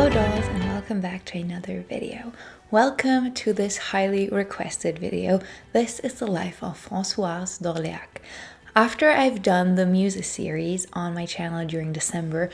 Hello dolls and welcome back to another video. Welcome to this highly requested video. This is the life of Françoise Dorléac. After I've done the Muses series on my channel during December,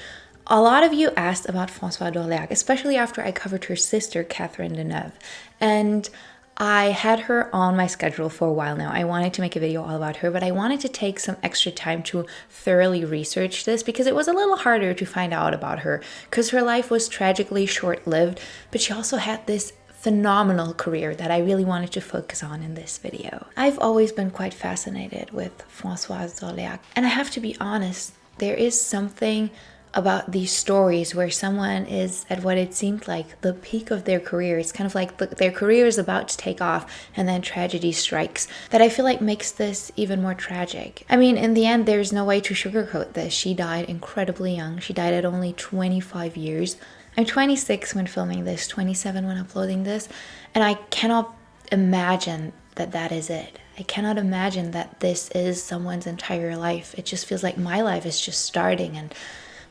a lot of you asked about Françoise Dorléac, especially after I covered her sister Catherine Deneuve. And I had her on my schedule for a while now. I wanted to make a video all about her, but I wanted to take some extra time to thoroughly research this because it was a little harder to find out about her because her life was tragically short-lived, but she also had this phenomenal career that I really wanted to focus on in this video. I've always been quite fascinated with Françoise Dorléac, and I have to be honest, there is something about these stories where someone is at what it seemed like the peak of their career. It's kind of like their career is about to take off and then tragedy strikes, that I feel like makes this even more tragic. I mean, in the end, there's no way to sugarcoat this. She died incredibly young. She died at only 25 years. I'm 26 when filming this, 27 when uploading this, and I cannot imagine that that is it. I cannot imagine that this is someone's entire life. It just feels like my life is just starting and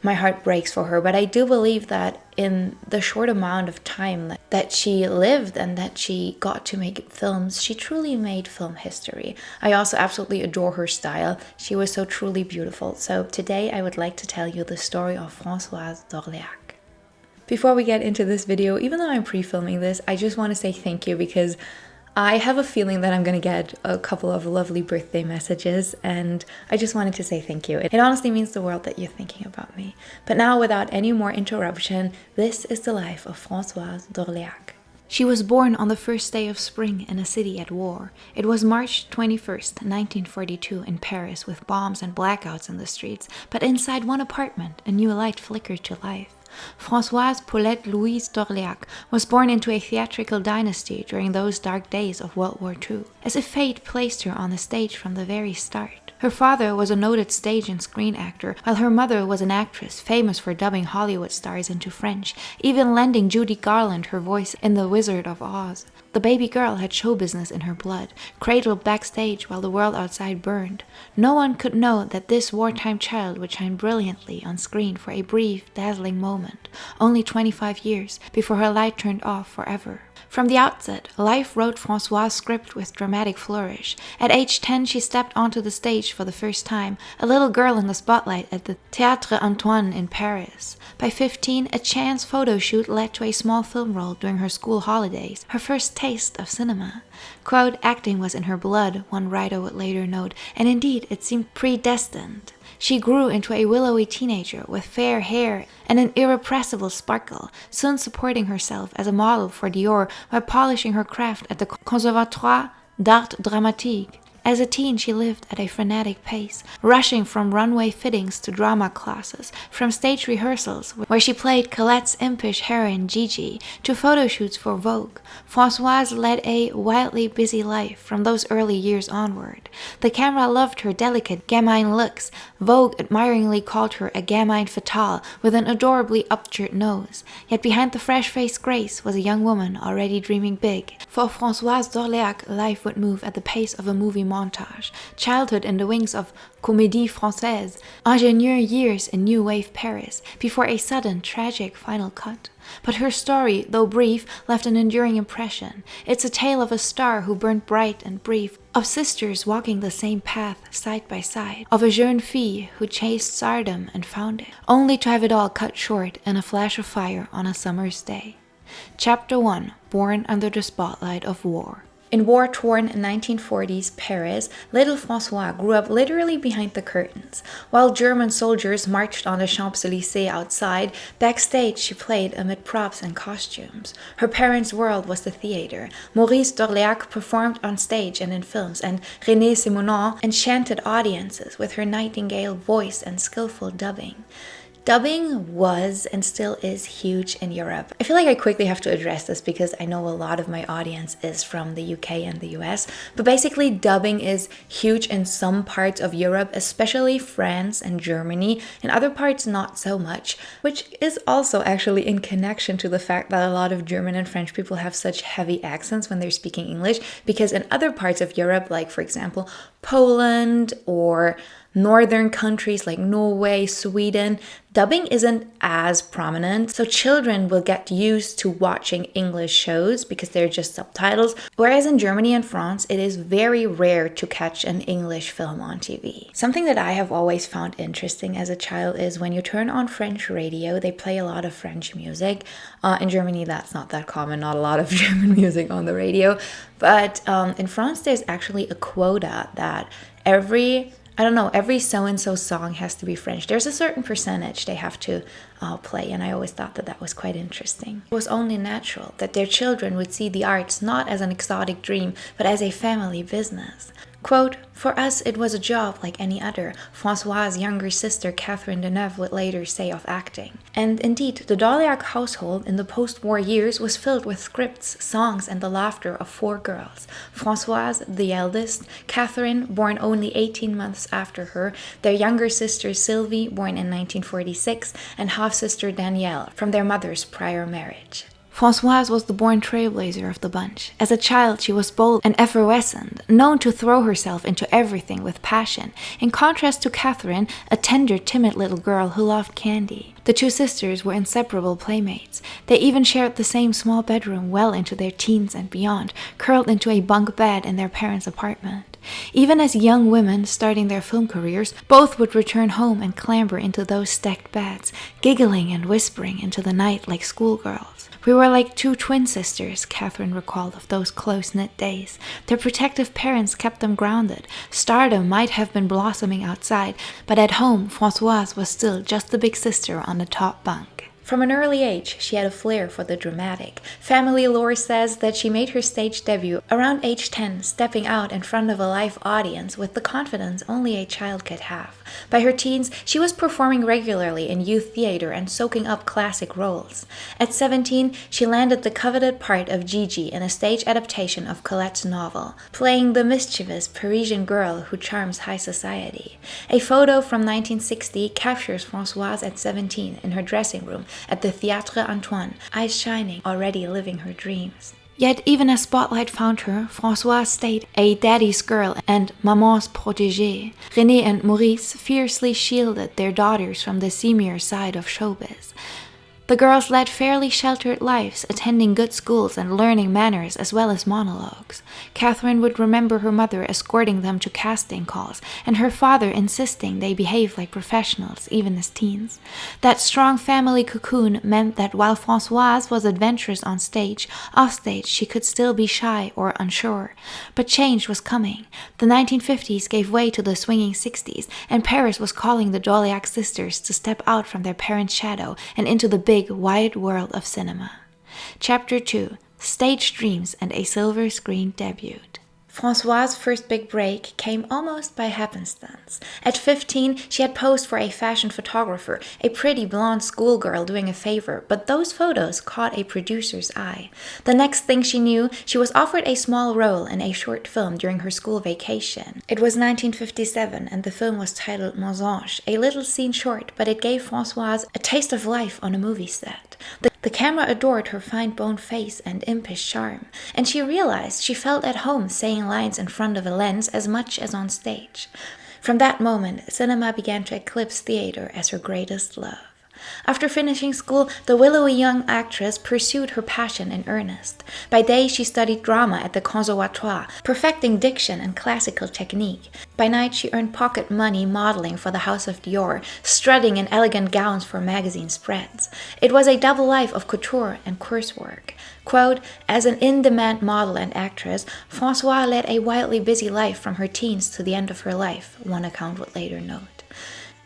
my heart breaks for her, but I do believe that in the short amount of time that she lived and that she got to make films, she truly made film history. I also absolutely adore her style. She was so truly beautiful. So today I would like to tell you the story of Françoise Dorléac. Before we get into this video, even though I'm pre-filming this, I just want to say thank you because I have a feeling that I'm going to get a couple of lovely birthday messages, and I just wanted to say thank you. It honestly means the world that you're thinking about me. But now, without any more interruption, this is the life of Françoise Dorléac. She was born on the first day of spring in a city at war. It was March 21st, 1942 in Paris, with bombs and blackouts in the streets, but inside one apartment, a new light flickered to life. Françoise Paulette Louise Dorléac was born into a theatrical dynasty during those dark days of World War II, as if fate placed her on the stage from the very start. Her father was a noted stage and screen actor, while her mother was an actress famous for dubbing Hollywood stars into French, even lending Judy Garland her voice in The Wizard of Oz. The baby girl had show business in her blood, cradled backstage while the world outside burned. No one could know that this wartime child would shine brilliantly on screen for a brief, dazzling moment, only 25 years before her light turned off forever. From the outset, life wrote Françoise's script with dramatic flourish. At age 10, she stepped onto the stage for the first time, a little girl in the spotlight at the Théâtre Antoine in Paris. By 15, a chance photo shoot led to a small film role during her school holidays, her first taste of cinema. Quote, acting was in her blood, one writer would later note, and indeed it seemed predestined. She grew into a willowy teenager with fair hair and an irrepressible sparkle, soon supporting herself as a model for Dior while polishing her craft at the Conservatoire d'Art Dramatique. As a teen, she lived at a frenetic pace, rushing from runway fittings to drama classes, from stage rehearsals, where she played Colette's impish heroine Gigi, to photo shoots for Vogue. Françoise led a wildly busy life from those early years onward. The camera loved her delicate gamine looks. Vogue admiringly called her a gamine fatale with an adorably upturned nose. Yet behind the fresh-faced grace was a young woman already dreaming big. For Françoise Dorléac, life would move at the pace of a movie montage, childhood in the wings of Comédie Française, ingénieur years in New Wave Paris, before a sudden, tragic final cut. But her story, though brief, left an enduring impression. It's a tale of a star who burned bright and brief, of sisters walking the same path side by side, of a jeune fille who chased stardom and found it, only to have it all cut short in a flash of fire on a summer's day. Chapter 1. Born under the spotlight of war. In war-torn 1940s Paris, little Françoise grew up literally behind the curtains. While German soldiers marched on the Champs-Élysées outside, backstage she played amid props and costumes. Her parents' world was the theater. Maurice Dorléac performed on stage and in films, and Renée Simonot enchanted audiences with her nightingale voice and skillful dubbing. Dubbing was and still is huge in Europe. I feel like I quickly have to address this because I know a lot of my audience is from the UK and the US, but basically dubbing is huge in some parts of Europe, especially France and Germany, in other parts not so much, which is also actually in connection to the fact that a lot of German and French people have such heavy accents when they're speaking English, because in other parts of Europe, like for example Poland or northern countries like Norway, Sweden, dubbing isn't as prominent, so children will get used to watching English shows because they're just subtitles, whereas in Germany and France, it is very rare to catch an English film on TV. Something that I have always found interesting as a child is when you turn on French radio, they play a lot of French music. In Germany, that's not that common, not a lot of German music on the radio, but in France, there's actually a quota that every so-and-so song has to be French. There's a certain percentage they have to play, and I always thought that was quite interesting. It was only natural that their children would see the arts not as an exotic dream, but as a family business. Quote, "For us, it was a job like any other," Françoise's younger sister Catherine Deneuve would later say of acting. And indeed, the Dorleac household in the post-war years was filled with scripts, songs, and the laughter of 4 girls. Françoise, the eldest, Catherine, born only 18 months after her, their younger sister Sylvie, born in 1946, and half-sister Danielle, from their mother's prior marriage. Françoise was the born trailblazer of the bunch. As a child, she was bold and effervescent, known to throw herself into everything with passion, in contrast to Catherine, a tender, timid little girl who loved candy. The 2 sisters were inseparable playmates. They even shared the same small bedroom well into their teens and beyond, curled into a bunk bed in their parents' apartment. Even as young women starting their film careers, both would return home and clamber into those stacked beds, giggling and whispering into the night like schoolgirls. "We were like 2 twin sisters," Catherine recalled of those close-knit days. Their protective parents kept them grounded. Stardom might have been blossoming outside, but at home, Françoise was still just the big sister on the top bunk. From an early age, she had a flair for the dramatic. Family lore says that she made her stage debut around age 10, stepping out in front of a live audience with the confidence only a child could have. By her teens, she was performing regularly in youth theater and soaking up classic roles. At 17, she landed the coveted part of Gigi in a stage adaptation of Colette's novel, playing the mischievous Parisian girl who charms high society. A photo from 1960 captures Françoise at 17 in her dressing room at the Théâtre Antoine, eyes shining, already living her dreams. Yet even as spotlight found her, Françoise stayed a daddy's girl and maman's protégée. Renée and Maurice fiercely shielded their daughters from the seamier side of showbiz. The girls led fairly sheltered lives, attending good schools and learning manners as well as monologues. Catherine would remember her mother escorting them to casting calls, and her father insisting they behave like professionals, even as teens. That strong family cocoon meant that while Françoise was adventurous on stage, offstage she could still be shy or unsure. But change was coming. The 1950s gave way to the swinging 60s, and Paris was calling the Dorleac sisters to step out from their parents' shadow and into the big, wide world of cinema. Chapter 2. Stage Dreams and a Silver Screen Debut. Françoise's first big break came almost by happenstance. At 15, she had posed for a fashion photographer, a pretty blonde schoolgirl doing a favor, but those photos caught a producer's eye. The next thing she knew, she was offered a small role in a short film during her school vacation. It was 1957, and the film was titled Mésange, a little scene short, but it gave Françoise a taste of life on a movie set. The camera adored her fine-boned face and impish charm, and she realized she felt at home saying lines in front of a lens as much as on stage. From that moment, cinema began to eclipse theater as her greatest love. After finishing school, the willowy young actress pursued her passion in earnest. By day, she studied drama at the Conservatoire, perfecting diction and classical technique. By night, she earned pocket money modeling for the House of Dior, strutting in elegant gowns for magazine spreads. It was a double life of couture and coursework. Quote, "As an in-demand model and actress, Françoise led a wildly busy life from her teens to the end of her life," one account would later note.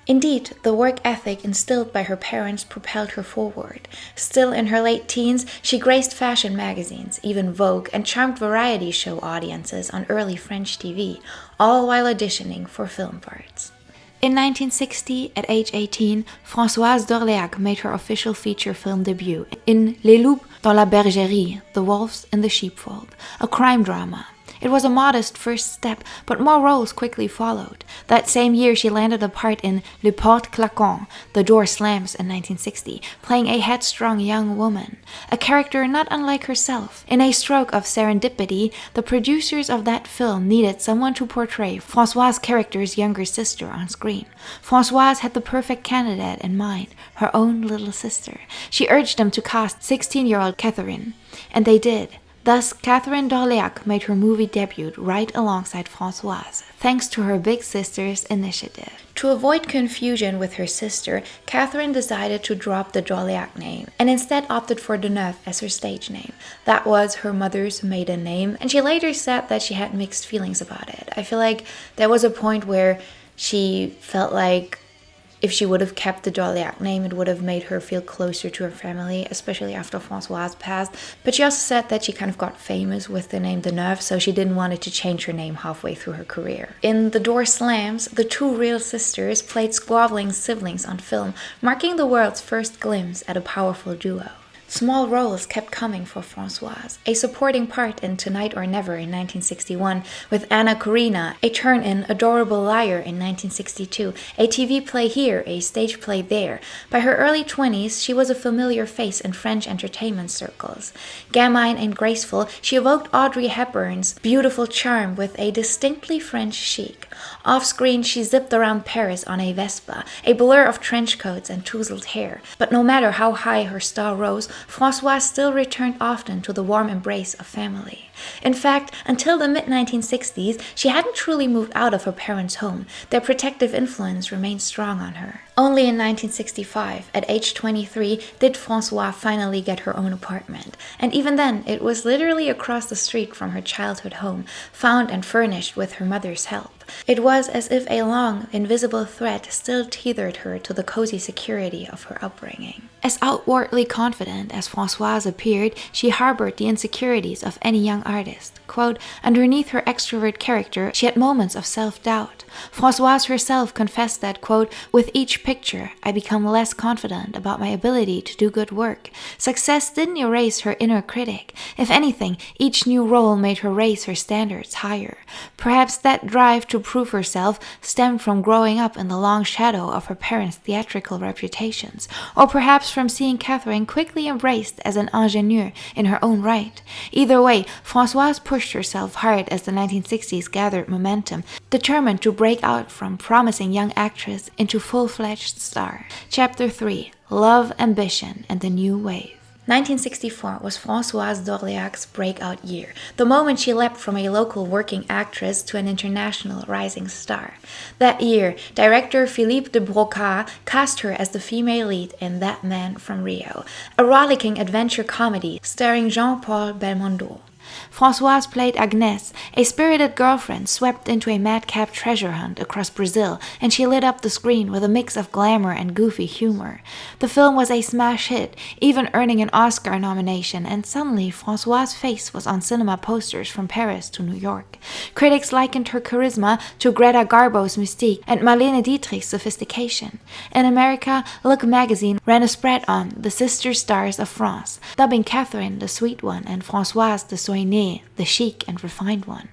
Indeed, the work ethic instilled by her parents propelled her forward. Still in her late teens, she graced fashion magazines, even Vogue, and charmed variety show audiences on early French TV, all while auditioning for film parts. In 1960, at age 18, Françoise Dorléac made her official feature film debut in Les Loups dans la Bergerie, The Wolves in the Sheepfold, a crime drama. It was a modest first step, but more roles quickly followed. That same year, she landed a part in Le Porte Claquant, The Door Slams in 1960, playing a headstrong young woman, a character not unlike herself. In a stroke of serendipity, the producers of that film needed someone to portray Françoise' character's younger sister on screen. Françoise had the perfect candidate in mind, her own little sister. She urged them to cast 16-year-old Catherine, and they did. Thus, Catherine Dorléac made her movie debut right alongside Françoise, thanks to her big sister's initiative. To avoid confusion with her sister, Catherine decided to drop the Dorléac name and instead opted for Deneuve as her stage name. That was her mother's maiden name, and she later said that she had mixed feelings about it. I feel like there was a point where she felt like if she would have kept the Dorléac name, it would have made her feel closer to her family, especially after Françoise passed. But she also said that she kind of got famous with the name Deneuve, so she didn't want it to change her name halfway through her career. In The Door Slams, the two real sisters played squabbling siblings on film, marking the world's first glimpse at a powerful duo. Small roles kept coming for Françoise, a supporting part in Tonight or Never in 1961, with Anna Karina, a turn in Adorable Liar in 1962, a TV play here, a stage play there. By her early 20s, she was a familiar face in French entertainment circles. Gamine and graceful, she evoked Audrey Hepburn's beautiful charm with a distinctly French chic. Off-screen, she zipped around Paris on a Vespa, a blur of trench coats and tousled hair. But no matter how high her star rose, Françoise still returned often to the warm embrace of family. In fact, until the mid-1960s, she hadn't truly moved out of her parents' home. Their protective influence remained strong on her. Only in 1965, at age 23, did Françoise finally get her own apartment. And even then, it was literally across the street from her childhood home, found and furnished with her mother's help. It was as if a long, invisible thread still tethered her to the cozy security of her upbringing. As outwardly confident as Françoise appeared, she harbored the insecurities of any young artist. Quote, underneath her extrovert character, she had moments of self-doubt. Françoise herself confessed that, quote, with each picture, I become less confident about my ability to do good work. Success didn't erase her inner critic. If anything, each new role made her raise her standards higher. Perhaps that drive to prove herself stemmed from growing up in the long shadow of her parents' theatrical reputations, or perhaps from seeing Catherine quickly embraced as an ingénue in her own right. Either way, Françoise pushed herself hard as the 1960s gathered momentum, determined to break out from promising young actress into full-fledged star. Chapter 3: Love, Ambition, and the New Wave. 1964 was Françoise Dorléac's breakout year, the moment she leapt from a local working actress to an international rising star. That year, director Philippe de Broca cast her as the female lead in That Man from Rio, a rollicking adventure comedy starring Jean-Paul Belmondo. Françoise played Agnès, a spirited girlfriend swept into a madcap treasure hunt across Brazil, and she lit up the screen with a mix of glamour and goofy humor. The film was a smash hit, even earning an Oscar nomination, and suddenly Françoise's face was on cinema posters from Paris to New York. Critics likened her charisma to Greta Garbo's mystique and Marlene Dietrich's sophistication. In America, Look magazine ran a spread on the sister stars of France, dubbing Catherine the sweet one and Françoise the soignée, the chic and refined one.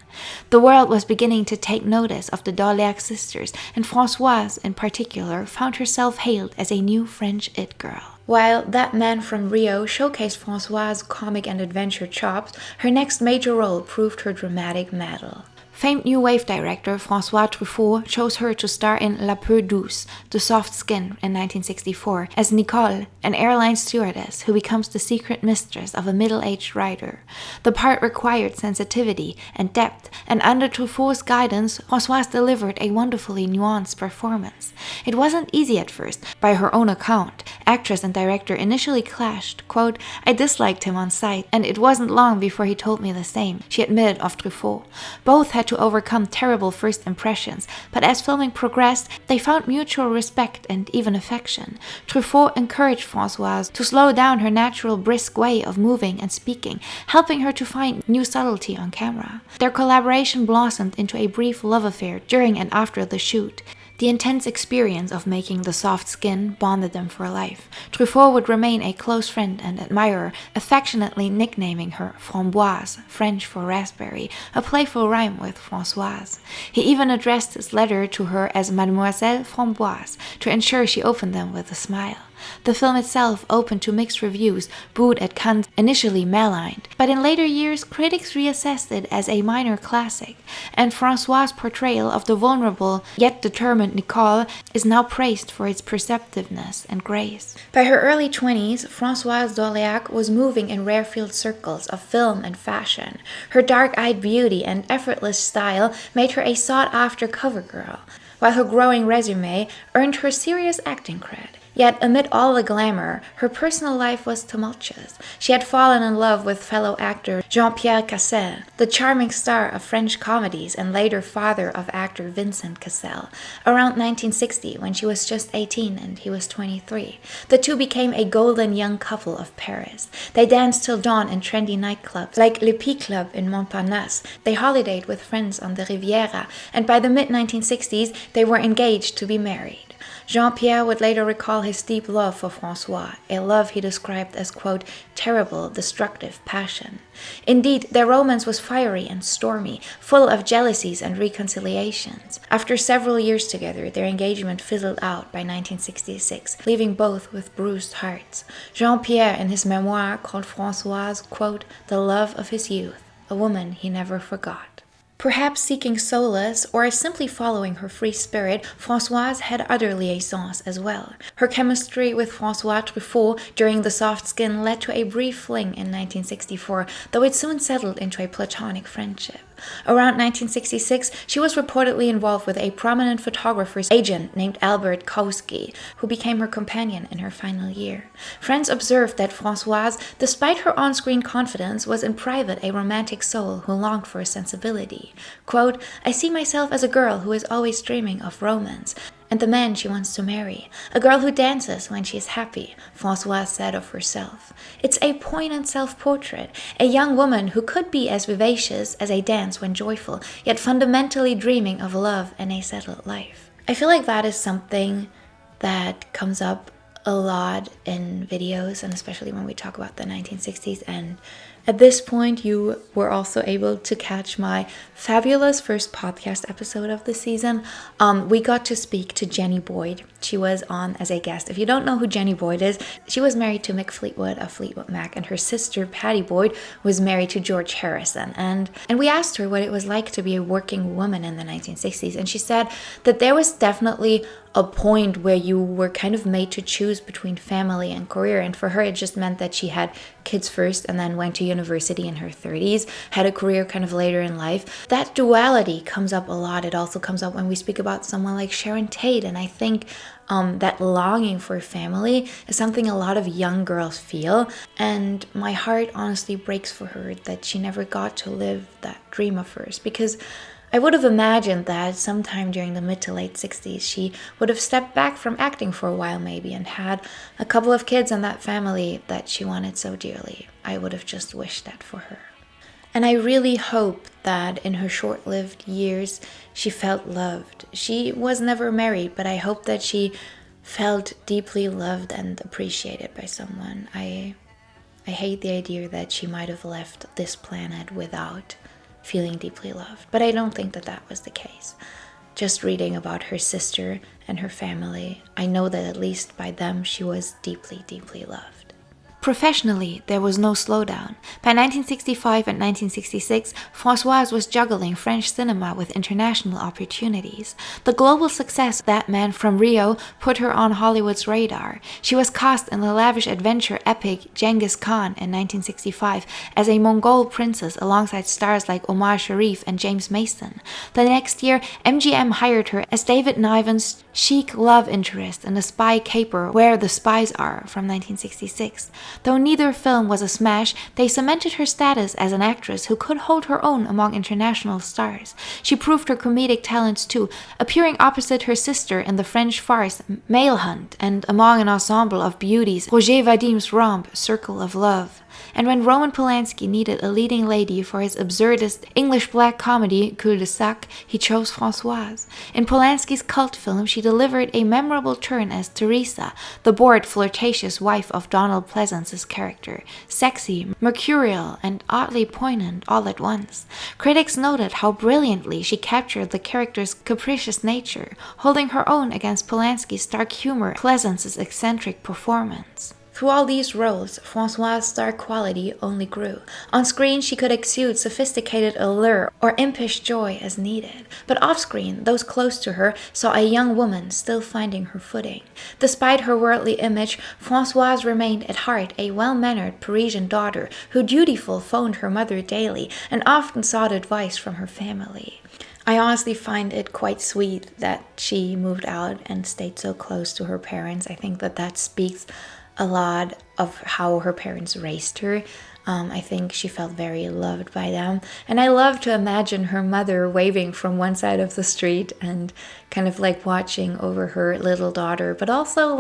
The world was beginning to take notice of the Dorleac sisters, and Françoise, in particular, found herself hailed as a new French it girl. While That Man from Rio showcased Françoise's comic and adventure chops, her next major role proved her dramatic mettle. Famed New Wave director François Truffaut chose her to star in La Peau Douce, The Soft Skin, in 1964, as Nicole, an airline stewardess who becomes the secret mistress of a middle-aged writer. The part required sensitivity and depth, and under Truffaut's guidance, Françoise delivered a wonderfully nuanced performance. It wasn't easy at first. By her own account, actress and director initially clashed. Quote, I disliked him on sight, and it wasn't long before he told me the same, she admitted of Truffaut. Both had to overcome terrible first impressions, but as filming progressed, they found mutual respect and even affection. Truffaut encouraged Françoise to slow down her natural brisk way of moving and speaking, helping her to find new subtlety on camera. Their collaboration blossomed into a brief love affair during and after the shoot. The intense experience of making the soft skin bonded them for life. Truffaut would remain a close friend and admirer, affectionately nicknaming her Framboise, French for raspberry, a playful rhyme with Françoise. He even addressed his letter to her as Mademoiselle Framboise to ensure she opened them with a smile. The film itself opened to mixed reviews, booed at Cannes, initially maligned, but in later years critics reassessed it as a minor classic, and François' portrayal of the vulnerable yet determined Nicole is now praised for its perceptiveness and grace. By her early 20s, Françoise Dorléac was moving in rarefield circles of film and fashion. Her dark-eyed beauty and effortless style made her a sought-after cover girl, while her growing resume earned her serious acting cred. Yet, amid all the glamour, her personal life was tumultuous. She had fallen in love with fellow actor Jean-Pierre Cassel, the charming star of French comedies and later father of actor Vincent Cassel, around 1960 when she was just 18 and he was 23. The two became a golden young couple of Paris. They danced till dawn in trendy nightclubs like Le Pie Club in Montparnasse. They holidayed with friends on the Riviera, and by the mid-1960s they were engaged to be married. Jean-Pierre would later recall his deep love for François, a love he described as, quote, terrible, destructive passion. Indeed, their romance was fiery and stormy, full of jealousies and reconciliations. After several years together, their engagement fizzled out by 1966, leaving both with bruised hearts. Jean-Pierre, in his memoir called Françoise, quote, the love of his youth, a woman he never forgot. Perhaps seeking solace or simply following her free spirit, Françoise had other liaisons as well. Her chemistry with François Truffaut during The Soft Skin led to a brief fling in 1964, though it soon settled into a platonic friendship. Around 1966, she was reportedly involved with a prominent photographer's agent named Albert Kowski, who became her companion in her final year. Friends observed that Françoise, despite her on-screen confidence, was in private a romantic soul who longed for sensibility. Quote, I see myself as a girl who is always dreaming of romance, and the man she wants to marry. A girl who dances when she is happy, Françoise said of herself. It's a poignant self-portrait, a young woman who could be as vivacious as a dance when joyful, yet fundamentally dreaming of love and a settled life. I feel like that is something that comes up a lot in videos, and especially when we talk about the 1960s. And at this point, you were also able to catch my fabulous first podcast episode of the season. We got to speak to Jenny Boyd. She was on as a guest. If you don't know who Jenny Boyd is, she was married to Mick Fleetwood of Fleetwood Mac, and her sister Patty Boyd was married to George Harrison. And we asked her what it was like to be a working woman in the 1960s, and she said that there was definitely a point where you were kind of made to choose between family and career, and for her it just meant that she had kids first and then went to university in her 30s, had a career kind of later in life. That duality comes up a lot. It also comes up when we speak about someone like Sharon Tate, and I think that longing for family is something a lot of young girls feel, and my heart honestly breaks for her that she never got to live that dream of hers, because I would have imagined that sometime during the mid to late 60s she would have stepped back from acting for a while maybe and had a couple of kids and that family that she wanted so dearly. I would have just wished that for her. And I really hope that in her short-lived years she felt loved. She was never married, but I hope that she felt deeply loved and appreciated by someone. I hate the idea that she might have left this planet without feeling deeply loved, but I don't think that was the case. Just reading about her sister and her family, I know that at least by them she was deeply, deeply loved. Professionally, there was no slowdown. By 1965 and 1966, Françoise was juggling French cinema with international opportunities. The global success of That Man from Rio put her on Hollywood's radar. She was cast in the lavish adventure epic Genghis Khan in 1965 as a Mongol princess alongside stars like Omar Sharif and James Mason. The next year, MGM hired her as David Niven's chic love interest in the spy caper Where the Spies Are from 1966. Though neither film was a smash, they cemented her status as an actress who could hold her own among international stars. She proved her comedic talents too, appearing opposite her sister in the French farce Male Hunt and among an ensemble of beauties Roger Vadim's romp Circle of Love. And when Roman Polanski needed a leading lady for his absurdist English black comedy Cul-de-sac, he chose Françoise. In Polanski's cult film, she delivered a memorable turn as Teresa, the bored, flirtatious wife of Donald Pleasance's character, sexy, mercurial, and oddly poignant all at once. Critics noted how brilliantly she captured the character's capricious nature, holding her own against Polanski's stark humor, Pleasance's eccentric performance. Through all these roles, Françoise's star quality only grew. On screen, she could exude sophisticated allure or impish joy as needed. But off-screen, those close to her saw a young woman still finding her footing. Despite her worldly image, Françoise remained at heart a well-mannered Parisian daughter who dutiful phoned her mother daily and often sought advice from her family. I honestly find it quite sweet that she moved out and stayed so close to her parents. I think that speaks a lot of how her parents raised her. I think she felt very loved by them. And I love to imagine her mother waving from one side of the street and kind of like watching over her little daughter, but also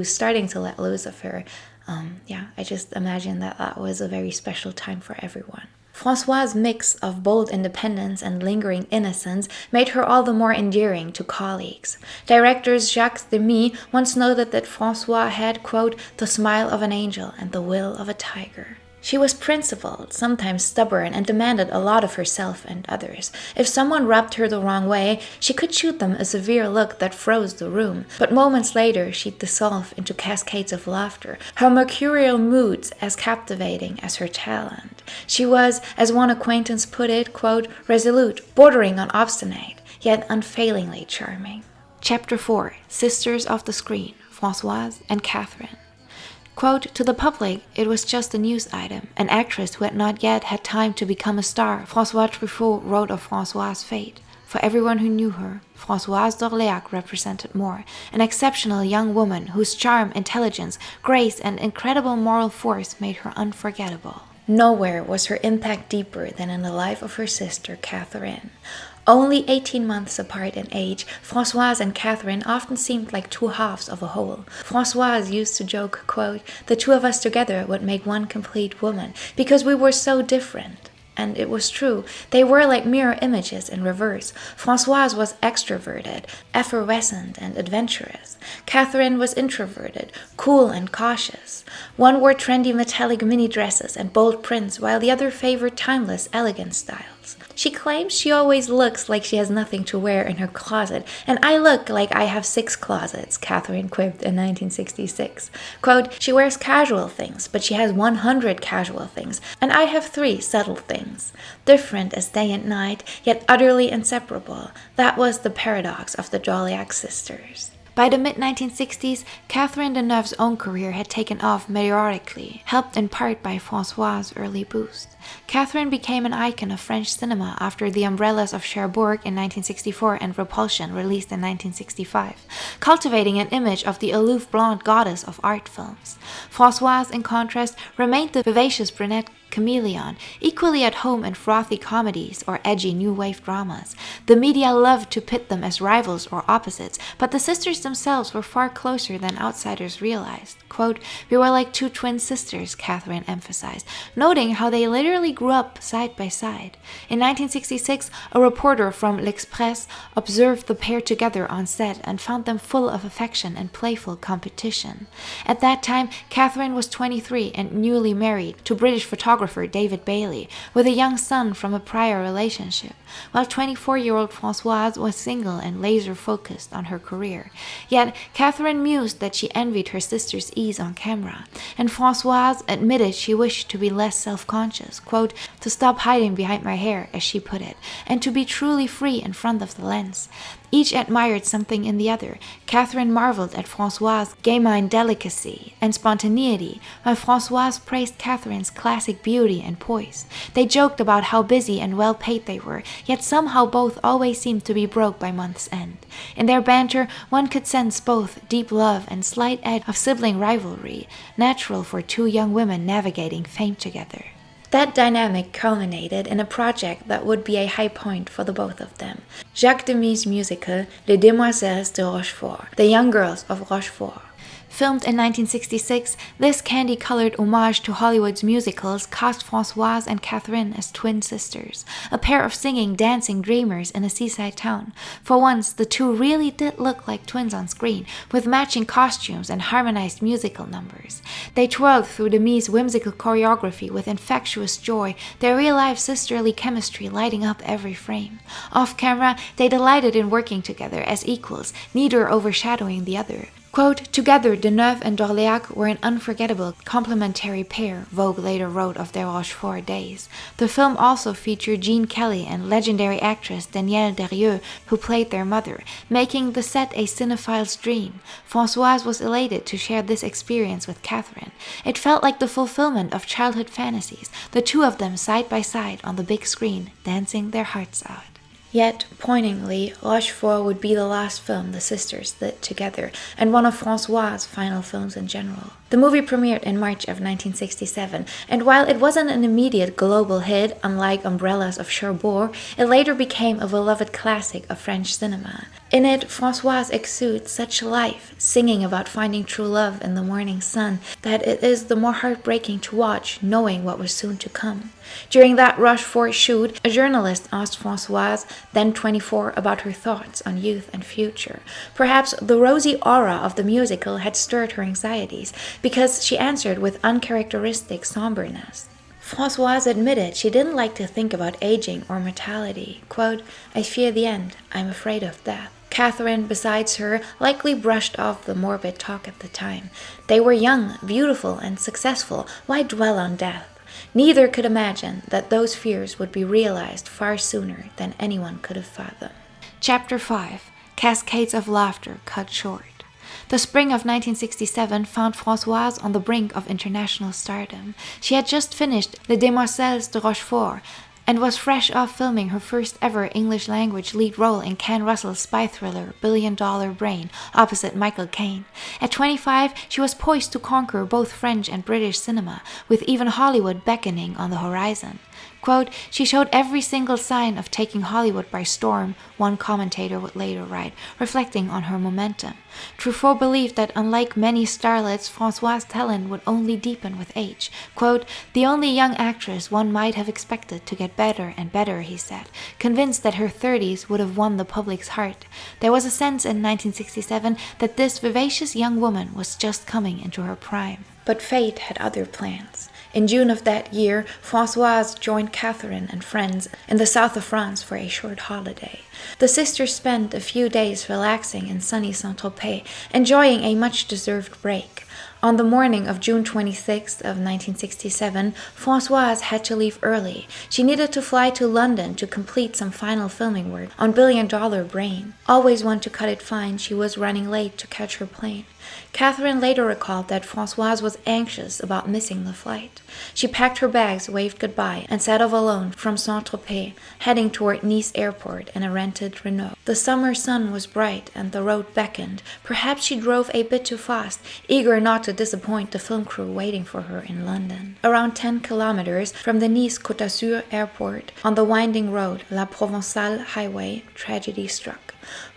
starting to let loose of her. I just imagine that was a very special time for everyone. Françoise's mix of bold independence and lingering innocence made her all the more endearing to colleagues. Director Jacques Demy once noted that Françoise had, quote, the smile of an angel and the will of a tiger. She was principled, sometimes stubborn, and demanded a lot of herself and others. If someone rubbed her the wrong way, she could shoot them a severe look that froze the room, but moments later she'd dissolve into cascades of laughter, her mercurial moods as captivating as her talent. She was, as one acquaintance put it, quote, resolute, bordering on obstinate, yet unfailingly charming. Chapter 4. Sisters of the Screen, Françoise and Catherine. Quote, to the public, it was just a news item, an actress who had not yet had time to become a star. François Truffaut wrote of Françoise's fate. For everyone who knew her, Françoise Dorléac represented more, an exceptional young woman whose charm, intelligence, grace, and incredible moral force made her unforgettable. Nowhere was her impact deeper than in the life of her sister, Catherine. Only 18 months apart in age, Françoise and Catherine often seemed like two halves of a whole. Françoise used to joke, quote, the two of us together would make one complete woman, because we were so different. And it was true. They were like mirror images in reverse. Françoise was extroverted, effervescent, and adventurous. Catherine was introverted, cool and cautious. One wore trendy metallic mini dresses and bold prints, while the other favored timeless, elegant styles. She claims she always looks like she has nothing to wear in her closet, and I look like I have 6 closets, Catherine quipped in 1966. Quote, she wears casual things, but she has 100 casual things, and I have 3 subtle things. Different as day and night, yet utterly inseparable. That was the paradox of the Dorleac sisters. By the mid-1960s, Catherine Deneuve's own career had taken off meteorically, helped in part by Françoise's early boost. Catherine became an icon of French cinema after The Umbrellas of Cherbourg in 1964 and Repulsion, released in 1965, cultivating an image of the aloof blonde goddess of art films. Françoise, in contrast, remained the vivacious brunette chameleon, equally at home in frothy comedies or edgy new wave dramas. The media loved to pit them as rivals or opposites, but the sisters themselves were far closer than outsiders realized. Quote, we were like 2 twin sisters, Catherine emphasized, noting how they literally grew up side by side. In 1966, a reporter from L'Express observed the pair together on set and found them full of affection and playful competition. At that time, Catherine was 23 and newly married to British photographer David Bailey, with a young son from a prior relationship, while 24-year-old Françoise was single and laser-focused on her career. Yet, Catherine mused that she envied her sister's ease on camera, and Françoise admitted she wished to be less self-conscious, quote, to stop hiding behind my hair, as she put it, and to be truly free in front of the lens. Each admired something in the other. Catherine marveled at Françoise's gamine delicacy and spontaneity, while Françoise praised Catherine's classic beauty and poise. They joked about how busy and well-paid they were, yet somehow both always seemed to be broke by month's end. In their banter, one could sense both deep love and slight edge of sibling rivalry, natural for 2 young women navigating fame together. That dynamic culminated in a project that would be a high point for the both of them. Jacques Demy's musical Les Demoiselles de Rochefort, The Young Girls of Rochefort. Filmed in 1966, this candy-colored homage to Hollywood's musicals cast Françoise and Catherine as twin sisters, a pair of singing, dancing dreamers in a seaside town. For once, the two really did look like twins on screen, with matching costumes and harmonized musical numbers. They twirled through Demi's whimsical choreography with infectious joy, their real-life sisterly chemistry lighting up every frame. Off-camera, they delighted in working together as equals, neither overshadowing the other. Quote, "Together, Deneuve and Dorleac were an unforgettable complementary pair," Vogue later wrote of their Rochefort days. The film also featured Gene Kelly and legendary actress Danielle Derieux, who played their mother, making the set a cinephile's dream. Françoise was elated to share this experience with Catherine. It felt like the fulfillment of childhood fantasies, the two of them side by side on the big screen, dancing their hearts out. Yet, poignantly, Rochefort would be the last film the sisters lit together, and one of François' final films in general. The movie premiered in March of 1967, and while it wasn't an immediate global hit, unlike Umbrellas of Cherbourg, it later became a beloved classic of French cinema. In it, Françoise exudes such life, singing about finding true love in the morning sun, that it is the more heartbreaking to watch, knowing what was soon to come. During that Rochefort shoot, a journalist asked Françoise, then 24, about her thoughts on youth and future. Perhaps the rosy aura of the musical had stirred her anxieties, because she answered with uncharacteristic somberness. Françoise admitted she didn't like to think about aging or mortality. Quote, "I fear the end. I'm afraid of death." Catherine, besides her, likely brushed off the morbid talk at the time. They were young, beautiful, and successful. Why dwell on death? Neither could imagine that those fears would be realized far sooner than anyone could have fathomed. Chapter 5. Cascades of Laughter Cut Short. The spring of 1967 found Françoise on the brink of international stardom. She had just finished Les Demoiselles de Rochefort, and was fresh off filming her first ever English-language lead role in Ken Russell's spy thriller Billion Dollar Brain, opposite Michael Caine. At 25, she was poised to conquer both French and British cinema, with even Hollywood beckoning on the horizon. Quote, "She showed every single sign of taking Hollywood by storm," one commentator would later write, reflecting on her momentum. Truffaut believed that unlike many starlets, Françoise' talent would only deepen with age. Quote, "The only young actress one might have expected to get better and better," he said, convinced that her 30s would have won the public's heart. There was a sense in 1967 that this vivacious young woman was just coming into her prime. But fate had other plans. In June of that year, Françoise joined Catherine and friends in the south of France for a short holiday. The sisters spent a few days relaxing in sunny Saint-Tropez, enjoying a much-deserved break. On the morning of June 26th of 1967, Françoise had to leave early. She needed to fly to London to complete some final filming work on Billion Dollar Brain. Always one to cut it fine, she was running late to catch her plane. Catherine later recalled that Françoise was anxious about missing the flight. She packed her bags, waved goodbye, and set off alone from Saint-Tropez, heading toward Nice airport in a rented Renault. The summer sun was bright and the road beckoned. Perhaps she drove a bit too fast, eager not to disappoint the film crew waiting for her in London. Around 10 kilometers from the Nice Côte d'Azur airport, on the winding road, La Provençale Highway, tragedy struck.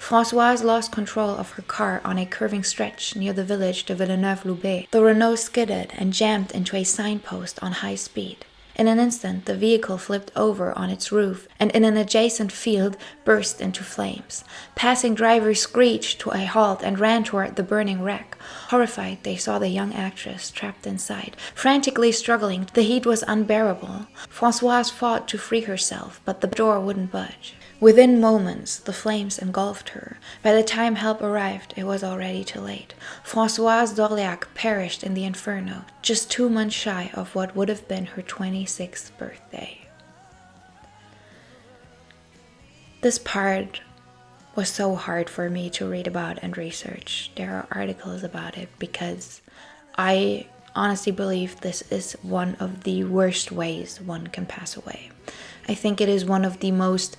Françoise lost control of her car on a curving stretch near the village de Villeneuve-Loubet. The Renault skidded and jammed into a signpost on high speed. In an instant, the vehicle flipped over on its roof and in an adjacent field burst into flames. Passing drivers screeched to a halt and ran toward the burning wreck. Horrified, they saw the young actress trapped inside. Frantically struggling, the heat was unbearable. Françoise fought to free herself, but the door wouldn't budge. Within moments, the flames engulfed her. By the time help arrived, it was already too late. Françoise Dorléac perished in the inferno, just 2 months shy of what would have been her 26th birthday. This part was so hard for me to read about and research. There are articles about it because I honestly believe this is one of the worst ways one can pass away. I think it is one of the most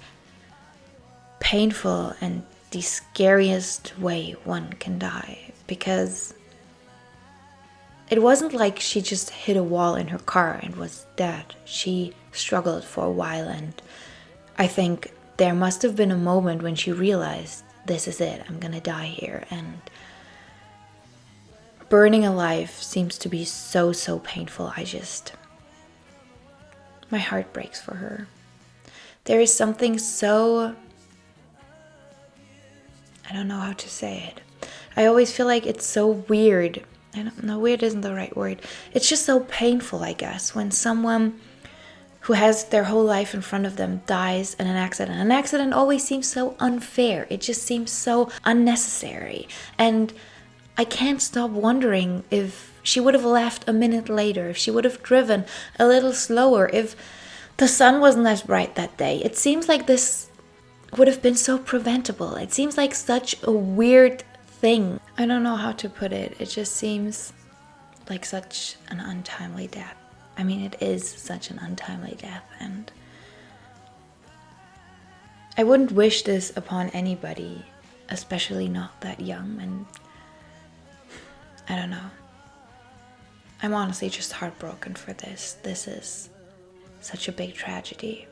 painful and the scariest way one can die, because it wasn't like she just hit a wall in her car and was dead. She struggled for a while, and I think there must have been a moment when she realized, this is it, I'm gonna die here. And Burning alive seems to be so painful. My heart breaks for her. There is something so, I don't know how to say it. I always feel like it's so weird. I don't know, weird isn't the right word. It's just so painful, I guess, when someone who has their whole life in front of them dies in an accident. An accident always seems so unfair. It just seems so unnecessary. And I can't stop wondering if she would have left a minute later, if she would have driven a little slower, if the sun wasn't as bright that day. It seems like this would have been so preventable. It seems like such a weird thing. I don't know how to put it. It just seems like such an untimely death. I mean, it is such an untimely death, and I wouldn't wish this upon anybody, especially not that young, and I don't know. I'm honestly just heartbroken for this. This is such a big tragedy.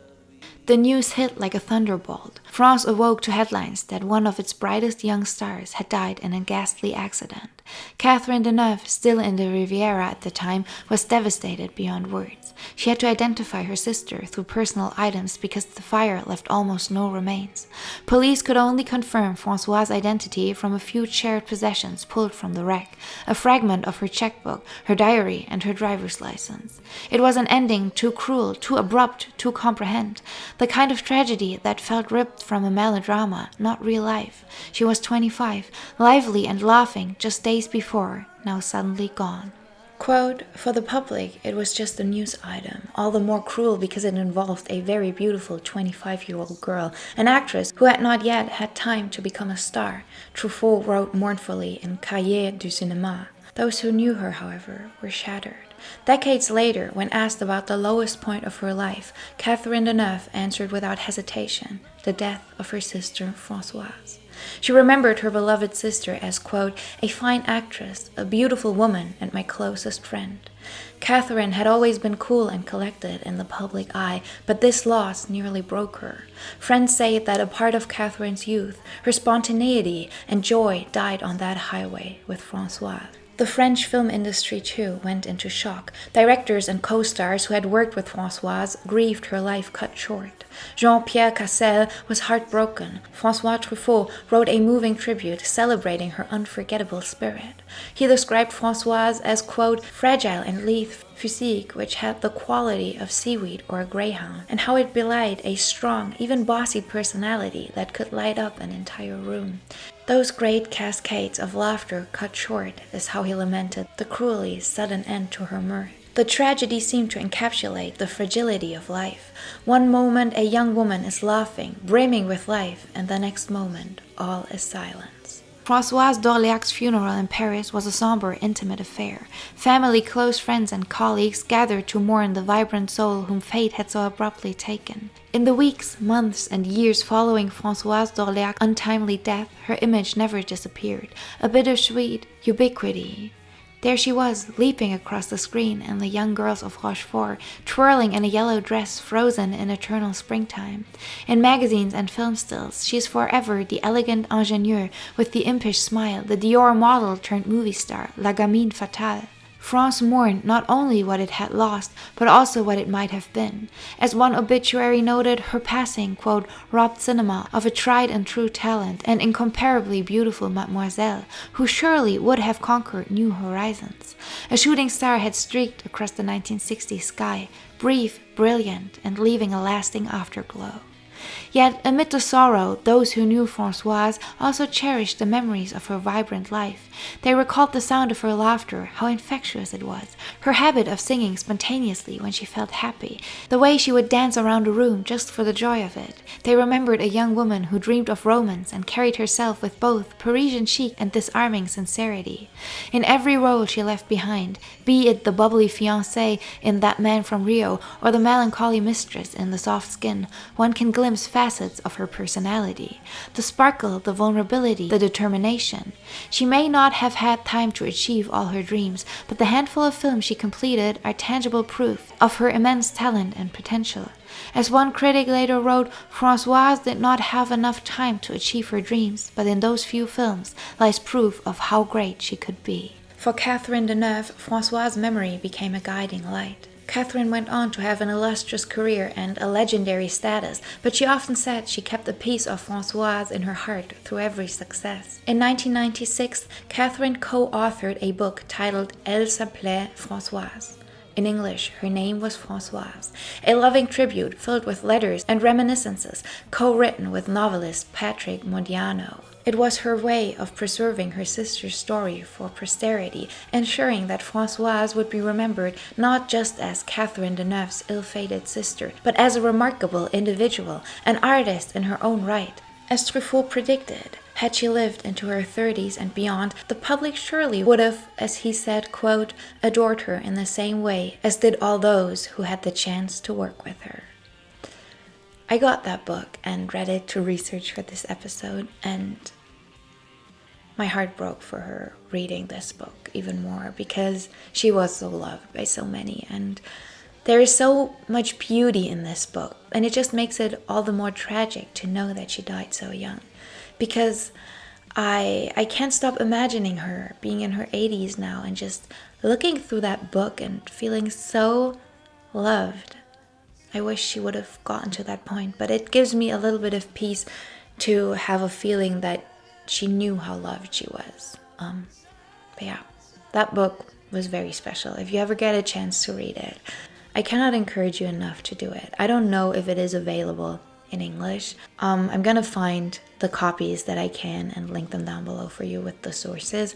The news hit like a thunderbolt. France awoke to headlines that one of its brightest young stars had died in a ghastly accident. Catherine Deneuve, still in the Riviera at the time, was devastated beyond words. She had to identify her sister through personal items because the fire left almost no remains. Police could only confirm Françoise's identity from a few shared possessions pulled from the wreck, a fragment of her checkbook, her diary, and her driver's license. It was an ending too cruel, too abrupt, to comprehend. The kind of tragedy that felt ripped from a melodrama, not real life. She was 25, lively and laughing just days before, now suddenly gone. Quote, for the public, it was just a news item, all the more cruel because it involved a very beautiful 25-year-old girl, an actress who had not yet had time to become a star, Truffaut wrote mournfully in Cahiers du Cinéma. Those who knew her, however, were shattered. Decades later, when asked about the lowest point of her life, Catherine Deneuve answered without hesitation, the death of her sister Françoise. She remembered her beloved sister as, quote, a fine actress, a beautiful woman, and my closest friend. Catherine had always been cool and collected in the public eye, but this loss nearly broke her. Friends say that a part of Catherine's youth, her spontaneity and joy, died on that highway with Françoise. The French film industry, too, went into shock. Directors and co-stars who had worked with Françoise grieved her life cut short. Jean-Pierre Cassel was heartbroken. François Truffaut wrote a moving tribute celebrating her unforgettable spirit. He described Françoise as, quote, fragile and lithe physique which had the quality of seaweed or a greyhound, and how it belied a strong, even bossy personality that could light up an entire room. Those great cascades of laughter cut short is how he lamented the cruelly sudden end to her mirth. The tragedy seemed to encapsulate the fragility of life. One moment a young woman is laughing, brimming with life, and the next moment all is silence. Françoise Dorléac's funeral in Paris was a somber, intimate affair. Family, close friends, and colleagues gathered to mourn the vibrant soul whom fate had so abruptly taken. In the weeks, months, and years following Françoise Dorléac's untimely death, her image never disappeared. A bittersweet ubiquity. There she was, leaping across the screen in The Young Girls of Rochefort, twirling in a yellow dress frozen in eternal springtime. In magazines and film stills, she is forever the elegant ingénieure with the impish smile, the Dior model turned movie star, la gamine fatale. France mourned not only what it had lost, but also what it might have been. As one obituary noted, her passing, quote, robbed cinema of a tried and true talent, an incomparably beautiful mademoiselle, who surely would have conquered new horizons. A shooting star had streaked across the 1960s sky, brief, brilliant, and leaving a lasting afterglow. Yet, amid the sorrow, those who knew Françoise also cherished the memories of her vibrant life. They recalled the sound of her laughter, how infectious it was, her habit of singing spontaneously when she felt happy, the way she would dance around a room just for the joy of it. They remembered a young woman who dreamed of romance and carried herself with both Parisian chic and disarming sincerity. In every role she left behind, be it the bubbly fiancée in That Man from Rio or the melancholy mistress in The Soft Skin, one can glimpse facets of her personality, the sparkle, the vulnerability, the determination. She may not have had time to achieve all her dreams, but the handful of films she completed are tangible proof of her immense talent and potential. As one critic later wrote, Françoise did not have enough time to achieve her dreams, but in those few films lies proof of how great she could be. For Catherine Deneuve, Françoise' memory became a guiding light. Catherine went on to have an illustrious career and a legendary status, but she often said she kept a piece of Françoise in her heart through every success. In 1996, Catherine co-authored a book titled Elle s'appelait Françoise. In English, her name was Françoise, a loving tribute filled with letters and reminiscences, co-written with novelist Patrick Modiano. It was her way of preserving her sister's story for posterity, ensuring that Françoise would be remembered not just as Catherine Deneuve's ill-fated sister, but as a remarkable individual, an artist in her own right. As Truffaut predicted, had she lived into her 30s and beyond, the public surely would have, as he said, quote, adored her in the same way as did all those who had the chance to work with her. I got that book and read it to research for this episode, and my heart broke for her reading this book even more because she was so loved by so many, and there is so much beauty in this book, and it just makes it all the more tragic to know that she died so young, because I can't stop imagining her being in her 80s now and just looking through that book and feeling so loved. I wish she would have gotten to that point, but it gives me a little bit of peace to have a feeling that she knew how loved she was. But yeah, that book was very special. If you ever get a chance to read it, I cannot encourage you enough to do it. I don't know if it is available in English. I'm gonna find the copies that I can and link them down below for you with the sources.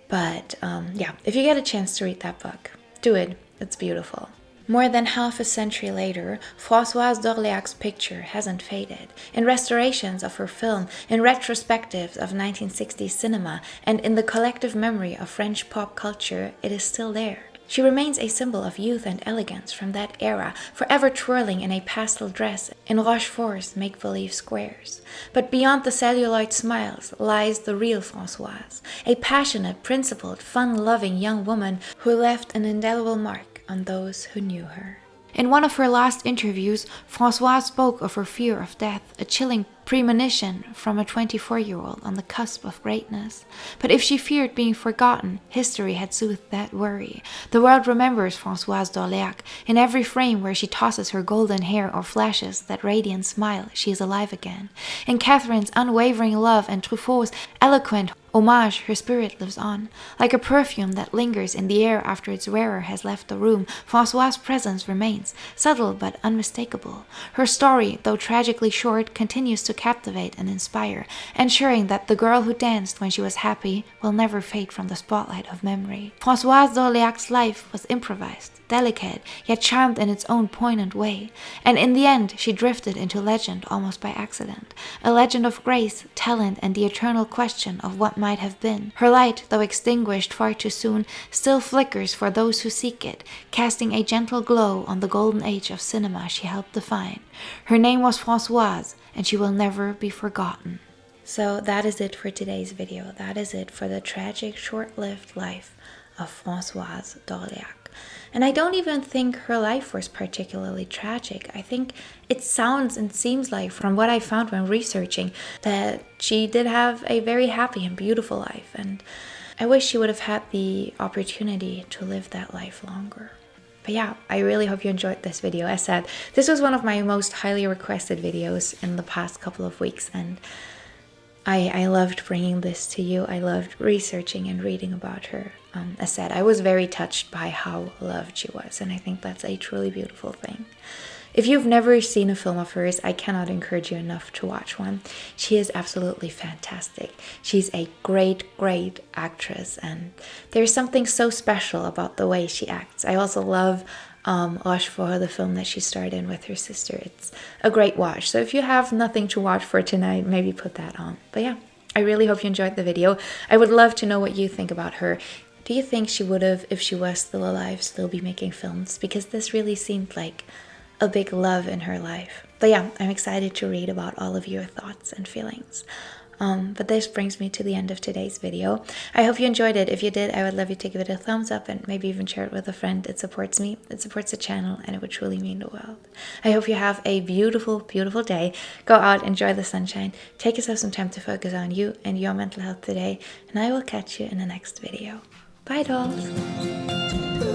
But yeah, if you get a chance to read that book, do it. It's beautiful. More than half a century later, Françoise Dorléac's picture hasn't faded. In restorations of her film, in retrospectives of 1960s cinema, and in the collective memory of French pop culture, it is still there. She remains a symbol of youth and elegance from that era, forever twirling in a pastel dress in Rochefort's make-believe squares. But beyond the celluloid smiles lies the real Françoise, a passionate, principled, fun-loving young woman who left an indelible mark on those who knew her. In one of her last interviews, Françoise spoke of her fear of death, a chilling premonition from a 24-year-old on the cusp of greatness. But if she feared being forgotten, history had soothed that worry. The world remembers Françoise Dorléac. In every frame where she tosses her golden hair or flashes that radiant smile, she is alive again. In Catherine's unwavering love and Truffaut's eloquent homage, her spirit lives on. Like a perfume that lingers in the air after its wearer has left the room, Françoise's presence remains, subtle but unmistakable. Her story, though tragically short, continues to captivate and inspire, ensuring that the girl who danced when she was happy will never fade from the spotlight of memory. Françoise Dorléac's life was improvised, delicate, yet charmed in its own poignant way, and in the end she drifted into legend almost by accident, a legend of grace, talent, and the eternal question of what might have been. Her light, though extinguished far too soon, still flickers for those who seek it, casting a gentle glow on the golden age of cinema she helped define. Her name was Françoise, and she will never be forgotten. So that is it for today's video. That is it for the tragic, short-lived life of Françoise Dorléac. And I don't even think her life was particularly tragic. I think it sounds and seems like, from what I found when researching, that she did have a very happy and beautiful life. And I wish she would have had the opportunity to live that life longer. But yeah, I really hope you enjoyed this video. As said, this was one of my most highly requested videos in the past couple of weeks, and I loved bringing this to you. I loved researching and reading about her. As said, I was very touched by how loved she was, and I think that's a truly beautiful thing. If you've never seen a film of hers, I cannot encourage you enough to watch one. She is absolutely fantastic. She's a great, great actress, and there's something so special about the way she acts. I also love Rochefort, the film that she starred in with her sister. It's a great watch. So if you have nothing to watch for tonight, maybe put that on. But yeah, I really hope you enjoyed the video. I would love to know what you think about her. Do you think she would have, if she was still alive, still be making films? Because this really seemed like a big love in her life. But yeah, I'm excited to read about all of your thoughts and feelings. But this brings me to the end of today's video. I hope you enjoyed it. If you did, I would love you to give it a thumbs up and maybe even share it with a friend. It supports me, it supports the channel, and it would truly mean the world. I hope you have a beautiful, beautiful day. Go out, enjoy the sunshine, take yourself some time to focus on you and your mental health today, and I will catch you in the next video. Bye dolls!